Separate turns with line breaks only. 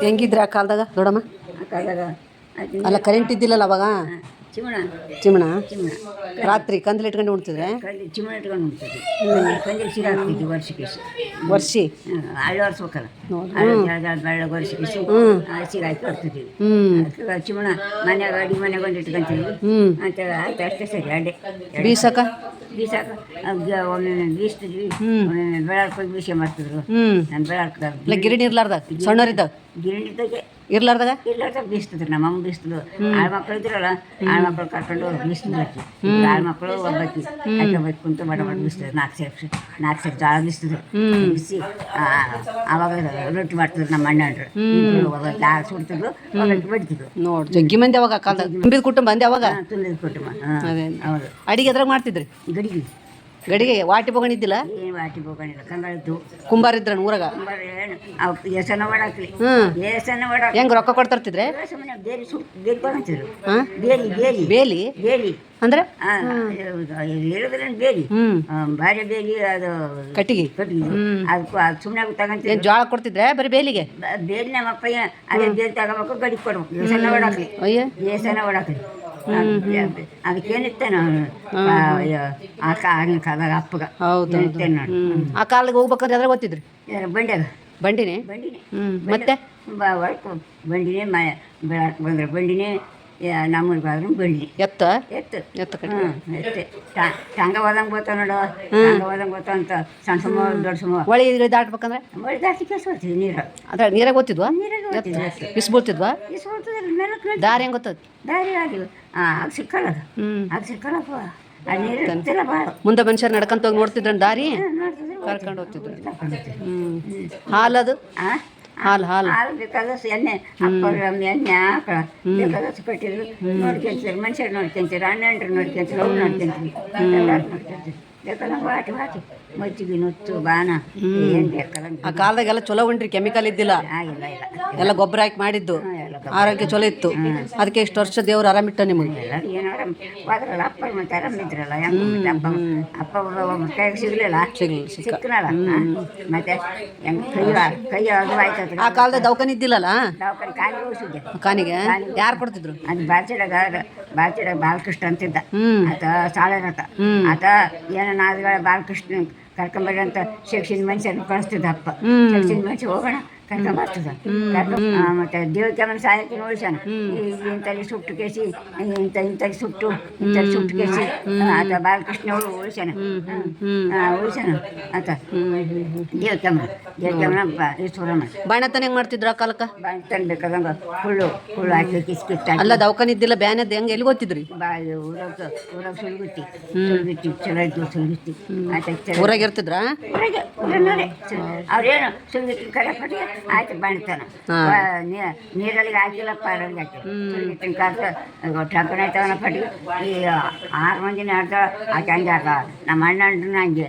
ಹೆಂಗಿದ್ರೆ ಆ ಕಾಲದಾಗ ದೊಡ್ಡಮ್ಮ?
ಆ ಕಾಲದಾಗ
ಅಲ್ಲ ಕರೆಂಟ್ ಇದ್ದಿಲ್ಲಲ್ಲ ಅವಾಗ.
ಚಿಮಣ
ಚಿಮಣ
ಚಿಮಣ
ರಾತ್ರಿ ಕಂದಲ್ ಇಟ್ಕೊಂಡು ಉಣ್ತಿದ್ರೆ.
ಕಲ್ಲಿ ಚಿಮಣ ಇಟ್ಕೊಂಡು ಉಣ್ತದೆ. ಕಂದಿಲ್ ಸೀರೆ ಹಾಕ್ತಿದ್ವಿ ವರ್ಷಕ್ಕೆ
ವರ್ಷಿ
ಹಳ್ಳಿ ಒರೆಸ್ಬೇಕಲ್ಲ, ಬೆಳ್ಳ ವರ್ಷಕ್ಕೆ ಸೀರೆ ಹಾಕಿ ಹೊರ್ತಿದ್ವಿ. ಚಿಮಣ ಮನ್ಯಾಗ ಅಡಿ ಮನೆಗೆ ಒಂದು ಇಟ್ಕೊಂತೀವಿ ಅಂತ ಆಯ್ತು, ಅಷ್ಟೇ ಸರಿ. ಅಡ್ಡೆ
ಬೀಸಕ
ಬೀಸಾಕ ಒಮ್ಮೆ ಬೀಸ್ತಿದ್ವಿ, ಒಮ್ಮೆ ಬೆಳಾಡ್ಕೋಗಿ ಬೀಸೆ ಮಾಡ್ತಿದ್ರು. ನಾನು ಬೆಳಾಡ್ಕ
ಗಿರಣಿ ಇರ್ಲಾರ್ದಾಗ ಸಣ್ಣವರಿದ್ದಾಗ
ಗಿರಣಿದ್ದಾಗೆ
ಇರ್ಲಾರ್ದಾಗ
ಬೀಸ್ತಿದ್ರು. ನಮ್ಮ ಅಮ್ಮ ಬೀಸ್ತಿದ್ರು. ಆಳ್ಮಕ್ಳು ಇದ್ರಲ್ಲ, ಆಳ್ಮಕ್ಳು ಕರ್ಕೊಂಡು ಬೀಸ್ತಿದ್ರು. ಆಳ್ಮಕ್ಳು ಒಬ್ಬಾಕಿ ಹಾಕಿ ಕುಂತು ಬಡ ಬೀಸ್ತಿದ್ರು. 4 ಸೆಟ್ ಜೋಳ ಬೀಸ್ತಿದ್ರು. ಬಿಸಿ ಆವಾಗ ರೊಟ್ಟಿ ಮಾಡ್ತಿದ್ರು ನಮ್ಮ ಅಣ್ಣಂಡ್ರು. ದಾಲ್ ಸುಡ್ತಿದ್ರು, ಒಬ್ಬಾಕಿ ಬಡಿತಿದ್ರು.
ನೋಡಿ ಜಗ್ಗಿ ಮಂದಿ ಅವಾಗ ಕಾಲದಾಗ ತುಂಬಿದ ಕುಟುಂಬ ಅಂದೆ ಅವಾಗ.
ತುಂಬಿದ ಕುಟುಂಬ. ಹೌದು.
ಅಡಿಗೆ ಎದ್ರಾಗ ಮಾಡ್ತಿದ್ರಿ? ಗಡಿಗೆ ವಾಟಿ ಬೋಗಣಿದ್ದಿಲ್ಲ?
ಏನು ವಾಟಿ ಬೋಗಣಿಲ್ಲ, ಕಂಗಾಳಿದ್ದು
ಕುಂಬಾರ ಇದ್ರ ಊರಾಗ.
ಏಸನ ಓಡಾಕ್ಲಿ, ಏಸನ ಓಡಾಕ್
ಹೆಂಗ್ ರೊಕ್ಕ ಕೊಡ್ತಾರ್ತಿದ್ರೆ?
ಸುಮ್ಮನೆ ಬೇಲಿ ಬೇಲಿ ಕೊಡ್ತಿದ್ರು. ಬೇಲಿ ಬೇಲಿ
ಬೇಲಿ
ಬೇಲಿ
ಅಂದ್ರೆ
ಹೇಳುದ್ರೆ ಬೇಲಿ, ಭಾರಿ ಬೇಲಿ. ಅದು
ಕಟ್ಟಿಗೆ
ಅದಕ್ಕೂ ಅದು ಸುಮ್ಮನೆ ತಗೊಂತ
ಜೋಳ ಕೊಡ್ತಿದ್ರೆ ಬರೀ ಬೇಲಿಗೆ?
ಬೇಲಿ ನಮ್ಮ ಅಪ್ಪಯ್ಯ ಅದೇ ಬೇಲಿ ತಗೋಬೇಕು, ಗಡಿ ಕೊಡ್ಬೇಕು. ಏಸನ ಓಡಾಕ್ಲಿ, ಏಸನ ಓಡಾಕ್ಲಿ. ಅದಕ್ಕೇನಿತ್ತೆ ಆಗಿನ ಕಾಲದಾಗ ಅಪ್ಪಗ.
ಹೌದು. ಆ ಕಾಲಕ್ಕೆ ಹೋಗ್ಬೇಕಂದ್ರೆ ಅದ್ರಾಗ ಓದ್ತಿದ್ರಿ?
ಬಂಡ್ಯಾಗ
ಬಂಡಿನೇ. ಮತ್ತೆ
ಬಂಡಿನೇ ಬೆಳಕ್ ಬಂದ್ರೆ ಬಂಡಿನೇ, ನಮ್ಮೂರಿಗೆ ಆದ್ರೂ ಬಂಡಿ ಎತ್ತು ಎತ್ತೆ ಟಂಗ ಹೋದಂಗೆ ಗೊತ್ತ ನೋಡು. ಟಂಗ ಹೋದಂಗೆ ಗೊತ್ತ ಅಂತ ಸಣ್ಣ ಸಮ ದೊಡ್ಡ ಸಮ
ಹೊಳಿ ದಾಟ್ಬೇಕಂದ್ರೆ
ಹೊಳಿ ದಾಟಿ ಕೆಲ್ಸೋಡ್ತೀವಿ. ನೀರು
ಅದ್ರ ನೀರಾಗ ಗೊತ್ತಿದ್ವಾ? ಬಿಸ್ಬೋಳ್ತಿದ್ವಾ? ದಾರಿ ಹೆಂಗೆ ಗೊತ್ತದ?
ದಾರಿ ಆಗಿಲ್ಲ, ಆಗ ಸಿಕ್ಕಲ್ಲ, ಆಗ ಸಿಕ್ಕಲ್ಲಪ್ಪ. ಆ ನೀರು ಇರ್ತಿಲ್ಲ ಭಾಳ.
ಮುಂದೆ ಮನುಷ್ಯರು ನಡ್ಕೊಂತ ಹೋಗಿ ನೋಡ್ತಿದ್ರ ದಾರಿ, ಕರ್ಕೊಂಡು ಹೋಗ್ತಿದ್ರು. ಹಾಲದು ಹಾಲು
ಬೇಕಾದಷ್ಟು ಎಣ್ಣೆ ಅಪ್ಪರ ಎಣ್ಣೆ ಆಕಳ ಬೇಕಾದಷ್ಟು ಕಟ್ಟಿದ್ರು. ನೋಡ್ಕೊಂತೀರಿ, ಮನುಷ್ಯರು ನೋಡ್ಕೊಂತೀರಿ, ಅಣ್ಣಂಡ್ರು ನೋಡ್ಕೊಂತೀರಿ, ಅವ್ರು ನೋಡ್ಕೊಂತೀರಿ, ಎಲ್ಲರೂ ನೋಡ್ಕೊಂತೀರಿ. ಬೇಕಲ್ಲ ಬಾಟಿ ಬಾಟಿ ಮಜ್ಜಿಗೆ ನುಚ್ಚು ಬಾನ ಏನು ಬೇಕಲ್ಲ.
ಆ ಕಾಲದಾಗೆಲ್ಲ ಚಲೋ ಉಂಡ್ರಿ, ಕೆಮಿಕಲ್ ಇದ್ದಿಲ್ಲ,
ಇಲ್ಲ
ಎಲ್ಲ ಗೊಬ್ಬರ ಹಾಕಿ ಮಾಡಿದ್ದು. ಆರೋಗ್ಯ ಚಲೋ ಇತ್ತು. ಅದಕ್ಕೆ ಇಷ್ಟು ವರ್ಷ ದೇವ್ರು ಆರಾಮಿಟ್ಟ ನಿಮಗೆ.
ಎಲ್ಲರೂ ಏನು ಆರಾಮ ಹೋದ್ರಲ್ಲ, ಅಪ್ಪ ಮತ್ತೆ ಆರಾಮಿದ್ರಲ್ಲ. ಅಪ್ಪ ಒಬ್ಬ ಕೈಗೆ ಸಿಗ್ಲಿಲ್ಲ, ಸಿಕ್ಕನಲ್ಲ. ಮತ್ತೆ ಕೈ ಅದು ಆಯ್ತು.
ಆ ಕಾಲದ ದವಾಖಾನೆ ಇದ್ದಿಲ್ಲಲ್ಲ,
ದವಾಖಾನೆ ಕಾಲಿಗೆ ಹೋಗಿಸಿದ್ದೆ.
ಕಾನಿಗೆ ಯಾರು ಕೊಡ್ತಿದ್ರು?
ಅದು ಬಾಲ್ಚೆಡಾಗ ಬಾಲಕೃಷ್ಣ ಅಂತಿದ್ದ ಆತ, ಸಾಳೆನತ ಆತ. ಏನೋ ನಾದುಗಳ ಬಾಲಕೃಷ್ಣ ಕರ್ಕೊಂಬರ್ರಿ ಅಂತ ಶೆಕ್ಷಿನ ಮನುಷ್ಯನ ಕಳಿಸ್ತಿದ್ದ ಅಪ್ಪ. ಶೆಕ್ಷಿನ ಮನುಷ್ಯ ಹೋಗೋಣ ಕರ್ಕೊಂಬರ್ತದ. ಮತ್ತೆ ದೇವಕ್ಕೆ ಆಮೇಲೆ ಸಾಯಕ್ಕೆ ನೋಡ್ಸಾನ. ಇಂಥಲ್ಲಿ ಸುಟ್ಟು ಕೇಸಿ ಇಂಥಲ್ಲಿ ಸುಟ್ಟು ಕೇಸಿ ಆತ ಬಾಲಕೃಷ್ಣ ಉಳಿಸ್ಯಾನ ಆತ. ದೇವಕ್ಕೆಮ್ಮ ಈಶ್ವರಮ್ಮ
ಬಾಣತನ ಹೆಂಗೆ ಮಾಡ್ತಿದ್ರು ಆ ಕಾಲಕ್ಕೆ?
ಬಾಣತನ ಬೇಕಾದಂಗ ಹುಳ್ಳು ಹಾಕಿ ಕಿಸ್ಕಿಟ್ಟ.
ಅಲ್ಲ ದವಾಖಾನೆ ಇದ್ದಿಲ್ಲ, ಬ್ಯಾನದ್ ಹೆಂಗೆ ಎಲ್ಲಿ ಗೊತ್ತಿದ್ರಿ?
ಊರಾಗ ಸುಳ್ಗುತ್ತಿ ಚಲೋ ಇದ್ದು ಸುಳ್ಗುತ್ತಿ ಆಯ್ತು.
ಊರಾಗ ಇರ್ತಿದ್ರ?
ಅವ್ರೇನು ಸುಳ್ಗುತ್ತಿ ಕಡೆ ಪಟ್ಟಿಗೆ ಆಯ್ತು ಬಾಣ್ತಾನ. ನೀರಲ್ಲಿ ಹಾಕಿಲ್ಲಪ್ಪ, ಅರಲ್ಲಿ ಹಾಕಿ ಸುಳ್ಗಿಟ್ಟಿನ ಕಾಲ ಠಾಕಣ ಆಯ್ತವನ ಪಟ್ಟಿಗೆ. ಈ 6 ಮಂದಿನ ಆಡ್ತಾಳ ಆಕೆ ಹಂಗೆ ಆಕ. ನಮ್ಮ ಅಣ್ಣ ಹಂಗೆ